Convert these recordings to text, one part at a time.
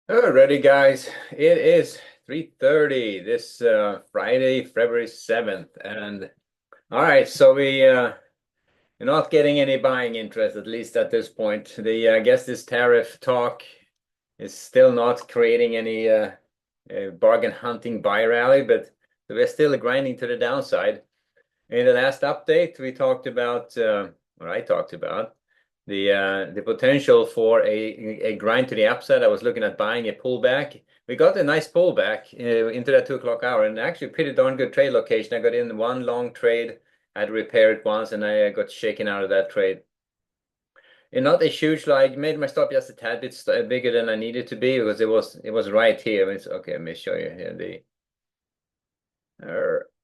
Alrighty, guys. It is 3:30 this Friday, February 7th. And all right, so we're not getting any buying interest, at least at this point. I guess this tariff talk is still not creating any bargain hunting buy rally, but we're still grinding to the downside. In the last update, we talked about, or I talked about, the potential for a grind to the upside. I was looking at buying a pullback. We got a nice pullback into that 2 o'clock hour, and actually pretty darn good trade location. I got in one long trade, had repaired it once, and I got shaken out of that trade. And not a huge, like, made my stop just a tad bit bigger than I needed to be because it was right here. It's okay. Let me show you here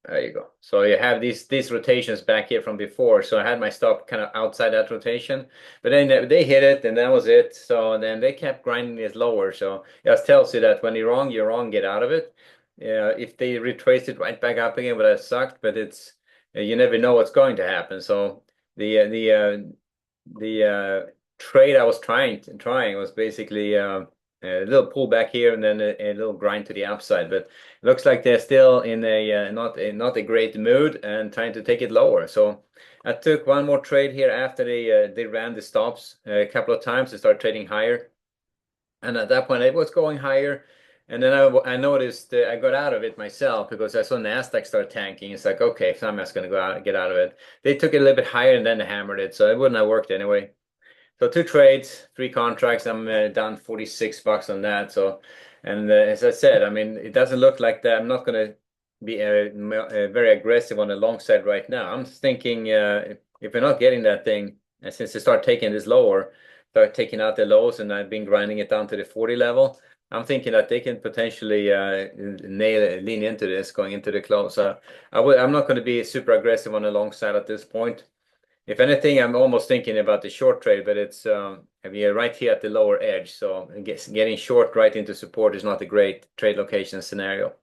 there you go. So you have these rotations back here from before. So I had my stop kind of outside that rotation, but then they hit it and that was it. So then they kept grinding it lower. So it just tells you that when you're wrong, get out of it. If they retrace it right back up again, well, that sucked, but it's you never know what's going to happen. So the uh, the uh, the trade I was trying was basically a little pullback here and then a little grind to the upside, but it looks like they're still in a not a great mood and trying to take it lower. So I took one more trade here after they ran the stops a couple of times to start trading higher, and at that point it was going higher. And then I noticed I got out of it myself because I saw Nasdaq start tanking. It's like, okay, so I'm just going to get out of it. They took it a little bit higher and then they hammered it, so it wouldn't have worked anyway. So two trades, three contracts. I'm down $46 on that. So, and as I said, I mean, it doesn't look like that. I'm not going to be very aggressive on the long side right now. I'm thinking if we're not getting that thing, and since they start taking this lower, start taking out the lows, and I've been grinding it down to the 40 level. I'm thinking that they can potentially lean into this going into the close. I'm not going to be super aggressive on the long side at this point. If anything, I'm almost thinking about the short trade, but it's I mean, right here at the lower edge. So I guess getting short right into support is not a great trade location scenario.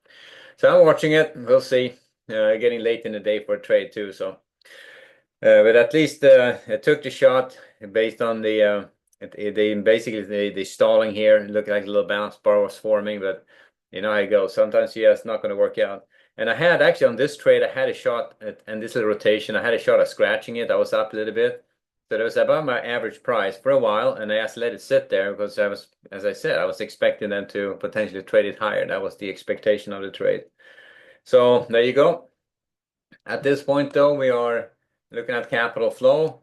So I'm watching it. We'll see. Getting late in the day for a trade too. So, but at least I took the shot based on they basically they stalling here. It looked like a little bounce bar was forming, but you know how it goes. Sometimes yeah, it's not going to work out. And I had actually on this trade, I had a shot at, and this little rotation, I had a shot at scratching it. I was up a little bit. So it was above my average price for a while, and I just let it sit there because I was, as I said, I was expecting them to potentially trade it higher. That was the expectation of the trade. So there you go. At this point, though, we are looking at capital flow.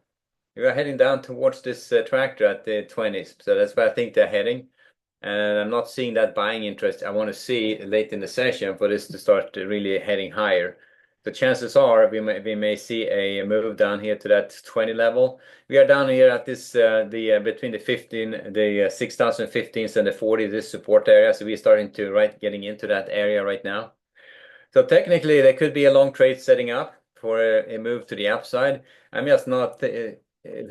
We are heading down towards this tractor at the 20s. So that's where I think they're heading. And I'm not seeing that buying interest I want to see late in the session for this to start really heading higher. So chances are we may see a move down here to that 20 level. We are down here at this between the 15, the 6,015s and the 40, this support area. So we're starting to getting into that area right now. So technically, there could be a long trade setting up for a move to the upside. I'm just not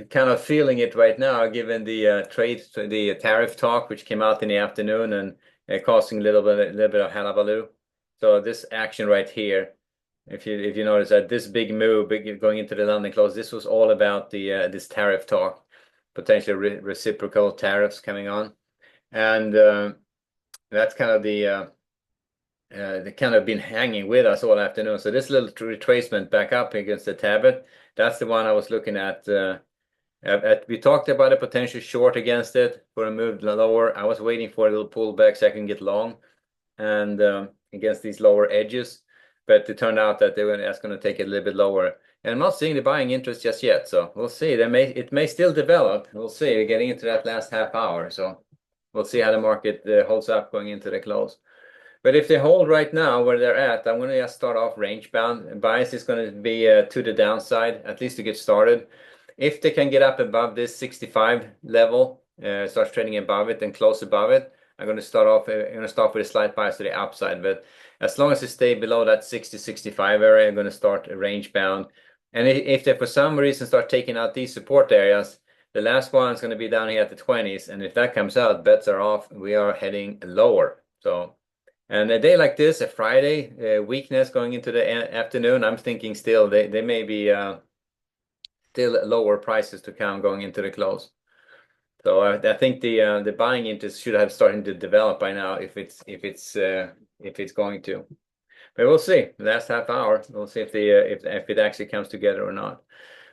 kind of feeling it right now, given the tariff talk, which came out in the afternoon and causing a little bit of hullabaloo. So this action right here, if you notice that this big move going into the London close, this was all about this tariff talk, potentially reciprocal tariffs coming on, and that's kind of they kind of been hanging with us all afternoon. So this little retracement back up against the Tablet, that's the one I was looking at. We talked about a potential short against it for a move lower. I was waiting for a little pullback so I can get long and against these lower edges, but it turned out that that's going to take it a little bit lower. And I'm not seeing the buying interest just yet, so we'll see. It may still develop. We'll see. We're getting into that last half hour, so we'll see how the market holds up going into the close. But if they hold right now where they're at, I'm going to just start off range bound. Bias is going to be to the downside, at least to get started. If they can get up above this 65 level, start trading above it and close above it, I'm going to start with a slight bias to the upside. But as long as they stay below that 60-65 area, I'm going to start a range bound. And if they for some reason start taking out these support areas, the last one is going to be down here at the 20s. And if that comes out, bets are off. We are heading lower. So. And a day like this, a Friday, weakness going into the afternoon, I'm thinking still they may be still lower prices to come going into the close. So I think the buying interest should have started to develop by now if it's going to. But we'll see. The last half hour, we'll see if it actually comes together or not.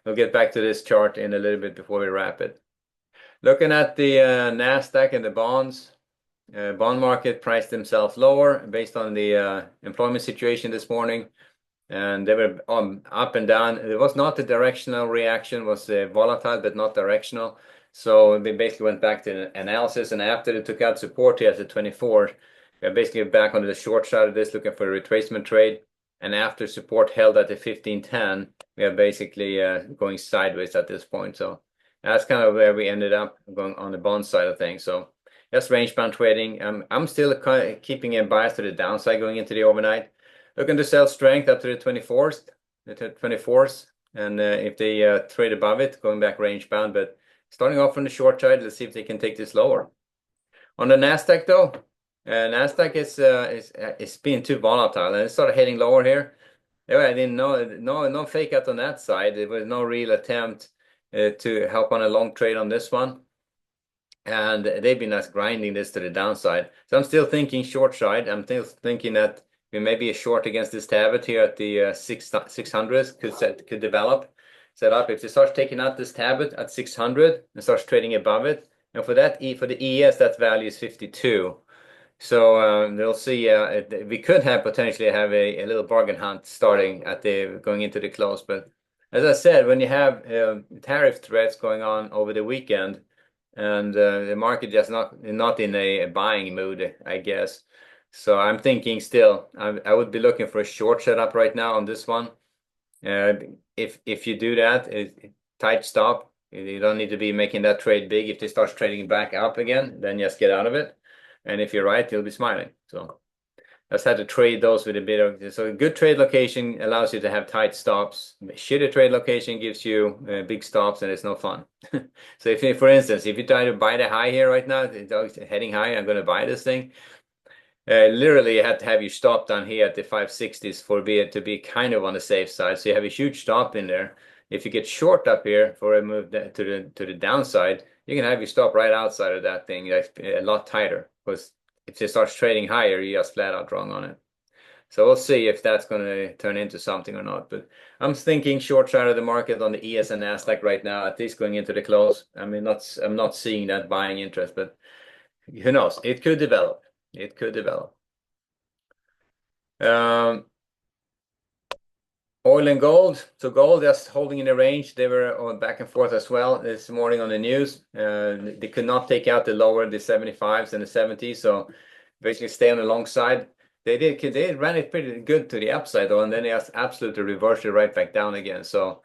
We'll get back to this chart in a little bit before we wrap it. Looking at the Nasdaq and the bonds, bond market priced themselves lower based on the employment situation this morning, and they were up and down. It was not the directional reaction, it was volatile but not directional. So they basically went back to analysis, and after they took out support here at the 24, we're basically back on the short side of this, looking for a retracement trade. And after support held at the 1510, we are basically going sideways at this point. So that's kind of where we ended up going on the bond side of things. So that's range bound trading. I'm still keeping a bias to the downside going into the overnight. Looking to sell strength up to the 24th, and if they trade above it, going back range bound. But starting off from the short side, let's see if they can take this lower. On the Nasdaq though, Nasdaq is being too volatile, and it started heading lower here. I didn't know, no fake out on that side. There was no real attempt to help on a long trade on this one, and they've been grinding this to the downside. So I'm still thinking short side. I'm still thinking that we may be a short against this tablet here at the 600s could develop, set up. If it starts taking out this tablet at 600 and starts trading above it, and for the ES, that value is 52. So we'll see. We could have potentially have a little bargain hunt starting at the going into the close. But as I said, when you have tariff threats going on over the weekend, and the market just not in a buying mood, I guess. So I'm thinking still, I would be looking for a short setup right now on this one. If you do that, tight stop. You don't need to be making that trade big. If they start trading back up again, then just get out of it. And if you're right, you'll be smiling. So just had to trade those with a bit of. So a good trade location allows you to have tight stops. A shitty trade location gives you big stops, and it's no fun. So if, for instance, if you try to buy the high here right now, it's heading high, I'm going to buy this thing. Literally, you had to have your stop down here at the 560s for it to be kind of on the safe side. So you have a huge stop in there. If you get short up here for a move to the downside, you can have your stop right outside of that thing. That's a lot tighter because if it starts trading higher, you're just flat out wrong on it. So we'll see if that's going to turn into something or not. But I'm thinking short side of the market on the ES and Nasdaq right now, at least going into the close. I mean, I'm not seeing that buying interest, but who knows? It could develop. It could develop. Oil and gold. So gold just holding in the range. They were on back and forth as well this morning on the news. They could not take out the 75s and the 70s. So basically stay on the long side. They ran it pretty good to the upside though, and then they just absolutely reversed it right back down again. So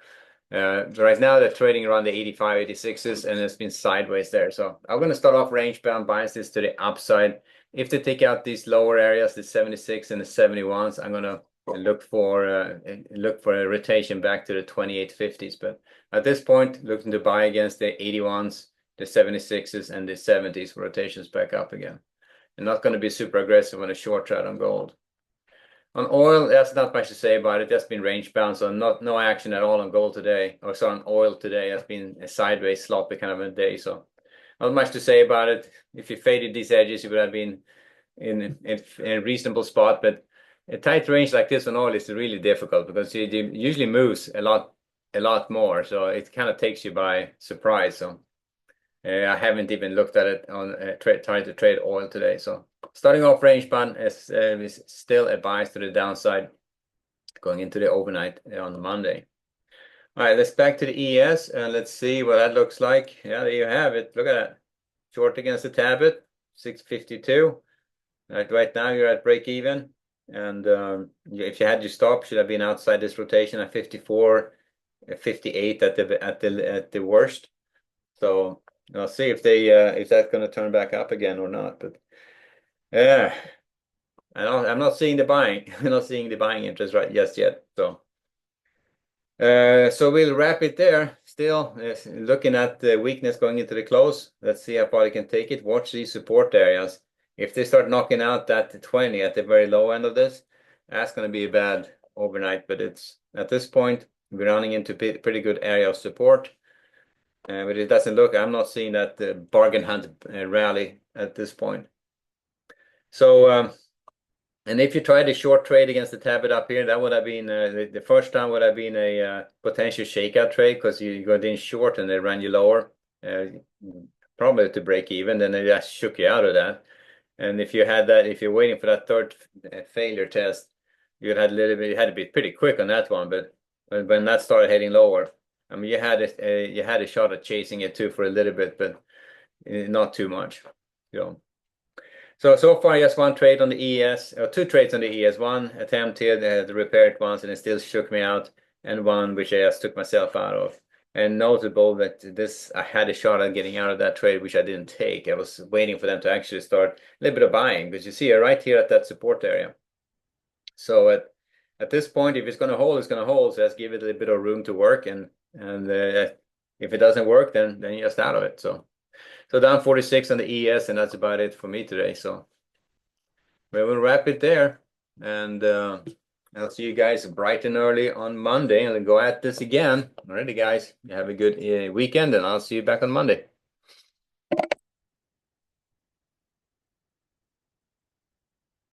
right now they're trading around the 85, 86s, and it's been sideways there. So I'm going to start off range bound biases to the upside. If they take out these lower areas, the 76 and the 71s, I'm going to look for a rotation back to the 2850s. But at this point, looking to buy against the 81s, the 76s, and the 70s for rotations back up again. And not going to be super aggressive on a short trade on gold. On oil, that's not much to say about it. That's been range bound, so no action at all on gold today, or so on oil today. Has been a sideways sloppy kind of a day, so not much to say about it. If you faded these edges, you would have been in a reasonable spot. But a tight range like this on oil is really difficult because it usually moves a lot more, so it kind of takes you by surprise. So I haven't even looked at it on trying to trade oil today. So starting off range bound is still a bias to the downside going into the overnight on the Monday. All right, let's back to the ES and let's see what that looks like. Yeah, there you have it. Look at that. Short against the tablet, 652. Right now you're at break even. And if you had your stop, should have been outside this rotation at 54, 58 at the worst. So I'll see if that's going to turn back up again or not. But yeah, I'm not seeing the buying. I'm not seeing the buying interest right just yet. So we'll wrap it there. Still looking at the weakness going into the close. Let's see how far they can take it. Watch these support areas. If they start knocking out that 20 at the very low end of this, that's going to be a bad overnight. But it's at this point we're running into pretty good area of support. But it doesn't look, I'm not seeing that bargain hunt rally at this point. So, and if you tried a short trade against the tablet up here, that would have been the first time would have been a potential shakeout trade because you got in short and they ran you lower, uh, probably to break even. Then they just shook you out of that. And if you had that, if you're waiting for that third failure test, you had a little bit, you had to be pretty quick on that one. But when that started heading lower, I mean, you had a shot at chasing it too for a little bit, but not too much, you know. So far, just one trade on the ES, or two trades on the ES. One attempted to repair it once, and it still shook me out, and one which I just took myself out of. And notable that this, I had a shot at getting out of that trade, which I didn't take. I was waiting for them to actually start a little bit of buying, because you see right here at that support area. So at this point, if it's going to hold, it's going to hold. So let's give it a little bit of room to work, and if it doesn't work, then you're just out of it. So down 46 on the ES, and that's about it for me today. So we will wrap it there, and I'll see you guys bright and early on Monday, and we'll go at this again. Alrighty, guys, you have a good weekend, and I'll see you back on Monday.